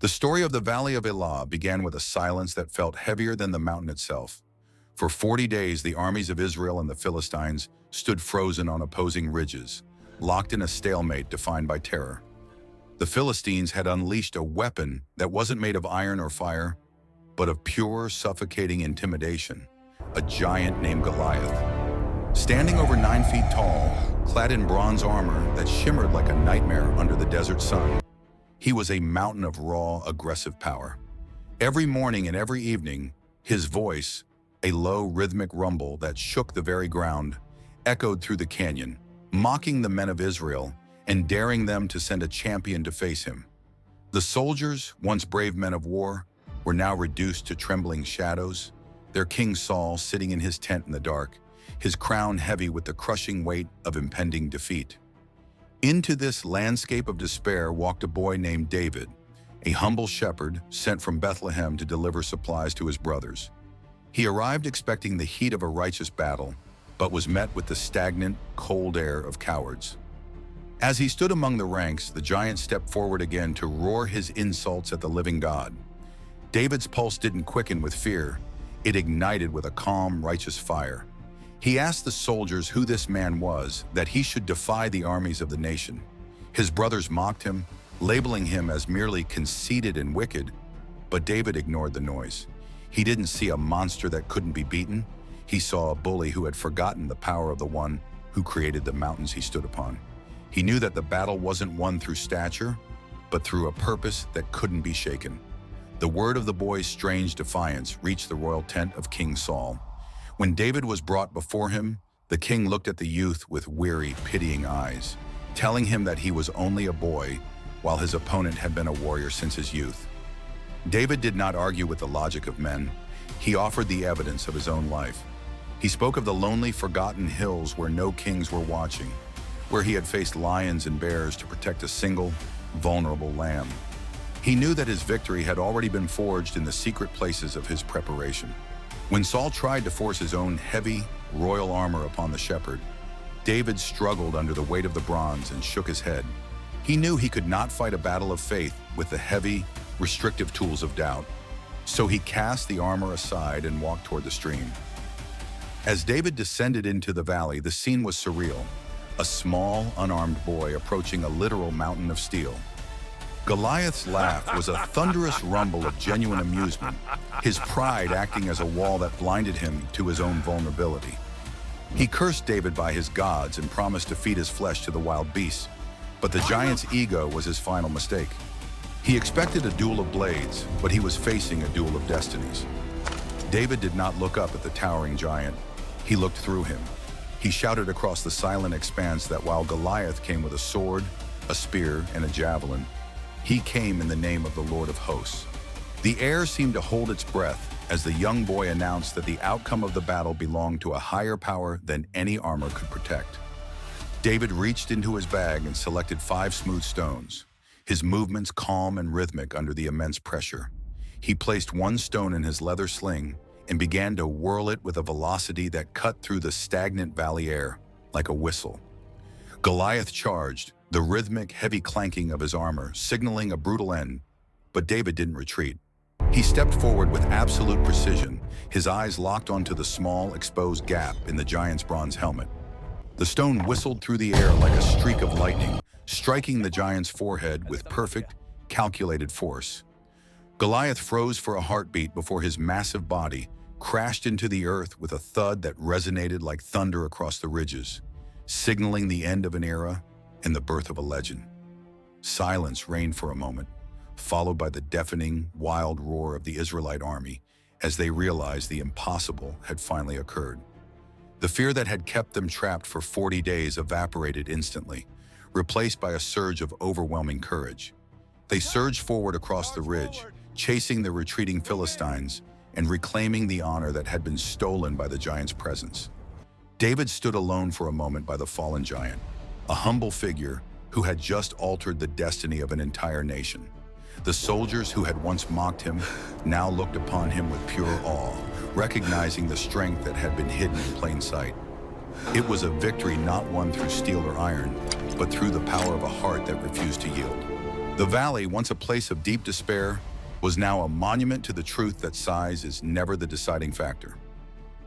The story of the Valley of Elah began with a silence that felt heavier than the mountain itself. For 40 days, the armies of Israel and the Philistines stood frozen on opposing ridges, locked in a stalemate defined by terror. The Philistines had unleashed a weapon that wasn't made of iron or fire, but of pure, suffocating intimidation, a giant named Goliath. Standing over 9 feet tall, clad in bronze armor that shimmered like a nightmare under the desert sun, he was a mountain of raw, aggressive power. Every morning and every evening, his voice, a low, rhythmic rumble that shook the very ground, echoed through the canyon, mocking the men of Israel and daring them to send a champion to face him. The soldiers, once brave men of war, were now reduced to trembling shadows, their king Saul sitting in his tent in the dark, his crown heavy with the crushing weight of impending defeat. Into this landscape of despair walked a boy named David, a humble shepherd sent from Bethlehem to deliver supplies to his brothers. He arrived expecting the heat of a righteous battle, but was met with the stagnant, cold air of cowards. As he stood among the ranks, the giant stepped forward again to roar his insults at the living God. David's pulse didn't quicken with fear, it ignited with a calm, righteous fire. He asked the soldiers who this man was, that he should defy the armies of the nation. His brothers mocked him, labeling him as merely conceited and wicked, but David ignored the noise. He didn't see a monster that couldn't be beaten. He saw a bully who had forgotten the power of the one who created the mountains he stood upon. He knew that the battle wasn't won through stature, but through a purpose that couldn't be shaken. The word of the boy's strange defiance reached the royal tent of King Saul. When David was brought before him, the king looked at the youth with weary, pitying eyes, telling him that he was only a boy, while his opponent had been a warrior since his youth. David did not argue with the logic of men. He offered the evidence of his own life. He spoke of the lonely, forgotten hills where no kings were watching, where he had faced lions and bears to protect a single, vulnerable lamb. He knew that his victory had already been forged in the secret places of his preparation. When Saul tried to force his own heavy, royal armor upon the shepherd, David struggled under the weight of the bronze and shook his head. He knew he could not fight a battle of faith with the heavy, restrictive tools of doubt. So he cast the armor aside and walked toward the stream. As David descended into the valley, the scene was surreal. A small, unarmed boy approaching a literal mountain of steel. Goliath's laugh was a thunderous rumble of genuine amusement, his pride acting as a wall that blinded him to his own vulnerability. He cursed David by his gods and promised to feed his flesh to the wild beasts, but the giant's ego was his final mistake. He expected a duel of blades, but he was facing a duel of destinies. David did not look up at the towering giant. He looked through him. He shouted across the silent expanse that while Goliath came with a sword, a spear, and a javelin, he came in the name of the Lord of hosts. The air seemed to hold its breath as the young boy announced that the outcome of the battle belonged to a higher power than any armor could protect. David reached into his bag and selected 5 smooth stones, his movements calm and rhythmic under the immense pressure. He placed 1 stone in his leather sling and began to whirl it with a velocity that cut through the stagnant valley air like a whistle. Goliath charged, the rhythmic, heavy clanking of his armor signaling a brutal end, but David didn't retreat. He stepped forward with absolute precision, his eyes locked onto the small, exposed gap in the giant's bronze helmet. The stone whistled through the air like a streak of lightning, striking the giant's forehead with perfect, calculated force. Goliath froze for a heartbeat before his massive body crashed into the earth with a thud that resonated like thunder across the ridges, signaling the end of an era and the birth of a legend. Silence reigned for a moment, followed by the deafening, wild roar of the Israelite army as they realized the impossible had finally occurred. The fear that had kept them trapped for 40 days evaporated instantly, replaced by a surge of overwhelming courage. They surged forward across the ridge, chasing the retreating Philistines and reclaiming the honor that had been stolen by the giant's presence. David stood alone for a moment by the fallen giant, a humble figure who had just altered the destiny of an entire nation. The soldiers who had once mocked him now looked upon him with pure awe, recognizing the strength that had been hidden in plain sight. It was a victory not won through steel or iron, but through the power of a heart that refused to yield. The valley, once a place of deep despair, was now a monument to the truth that size is never the deciding factor.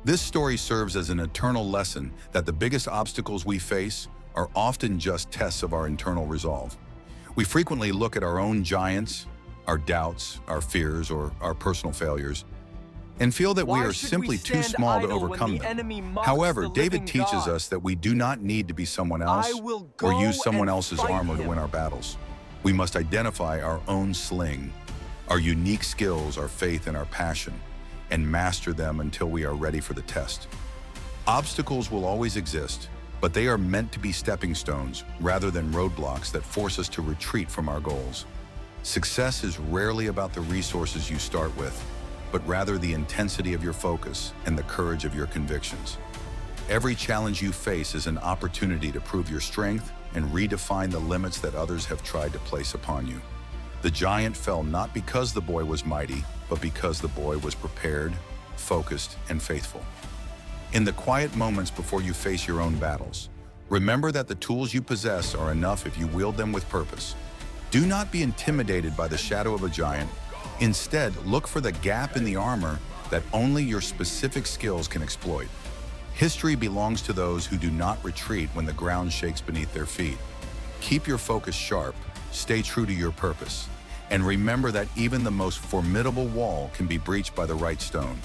This story serves as an eternal lesson that the biggest obstacles we face are often just tests of our internal resolve. We frequently look at our own giants, our doubts, our fears, or our personal failures, and feel that we are simply too small to overcome them. However, David teaches us that we do not need to be someone else or use someone else's armor to win our battles. We must identify our own sling, our unique skills, our faith, and our passion, and master them until we are ready for the test. Obstacles will always exist, but they are meant to be stepping stones rather than roadblocks that force us to retreat from our goals. Success is rarely about the resources you start with, but rather the intensity of your focus and the courage of your convictions. Every challenge you face is an opportunity to prove your strength and redefine the limits that others have tried to place upon you. The giant fell not because the boy was mighty, but because the boy was prepared, focused, and faithful. In the quiet moments before you face your own battles, remember that the tools you possess are enough if you wield them with purpose. Do not be intimidated by the shadow of a giant. Instead, look for the gap in the armor that only your specific skills can exploit. History belongs to those who do not retreat when the ground shakes beneath their feet. Keep your focus sharp, stay true to your purpose, and remember that even the most formidable wall can be breached by the right stone.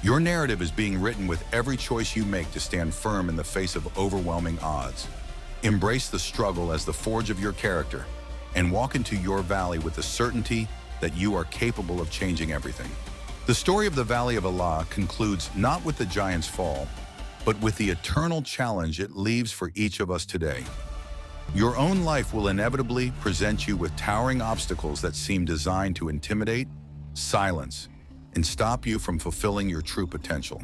Your narrative is being written with every choice you make to stand firm in the face of overwhelming odds. Embrace the struggle as the forge of your character, and walk into your valley with the certainty that you are capable of changing everything. The story of the Valley of Elah concludes not with the giant's fall, but with the eternal challenge it leaves for each of us today. Your own life will inevitably present you with towering obstacles that seem designed to intimidate, silence, and stop you from fulfilling your true potential.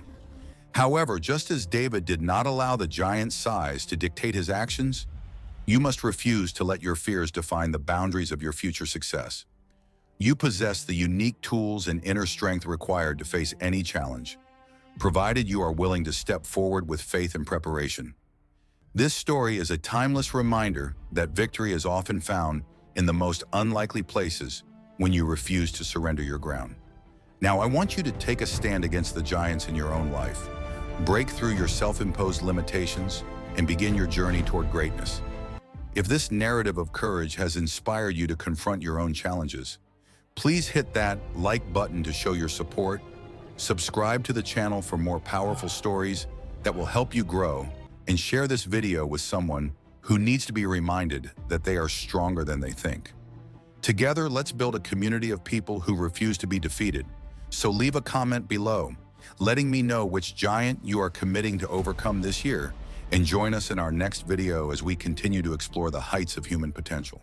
However, just as David did not allow the giant's size to dictate his actions, you must refuse to let your fears define the boundaries of your future success. You possess the unique tools and inner strength required to face any challenge, provided you are willing to step forward with faith and preparation. This story is a timeless reminder that victory is often found in the most unlikely places when you refuse to surrender your ground. Now, I want you to take a stand against the giants in your own life. Break through your self-imposed limitations and begin your journey toward greatness. If this narrative of courage has inspired you to confront your own challenges, please hit that like button to show your support. Subscribe to the channel for more powerful stories that will help you grow, and share this video with someone who needs to be reminded that they are stronger than they think. Together, let's build a community of people who refuse to be defeated. So leave a comment below, letting me know which giant you are committing to overcome this year, and join us in our next video as we continue to explore the heights of human potential.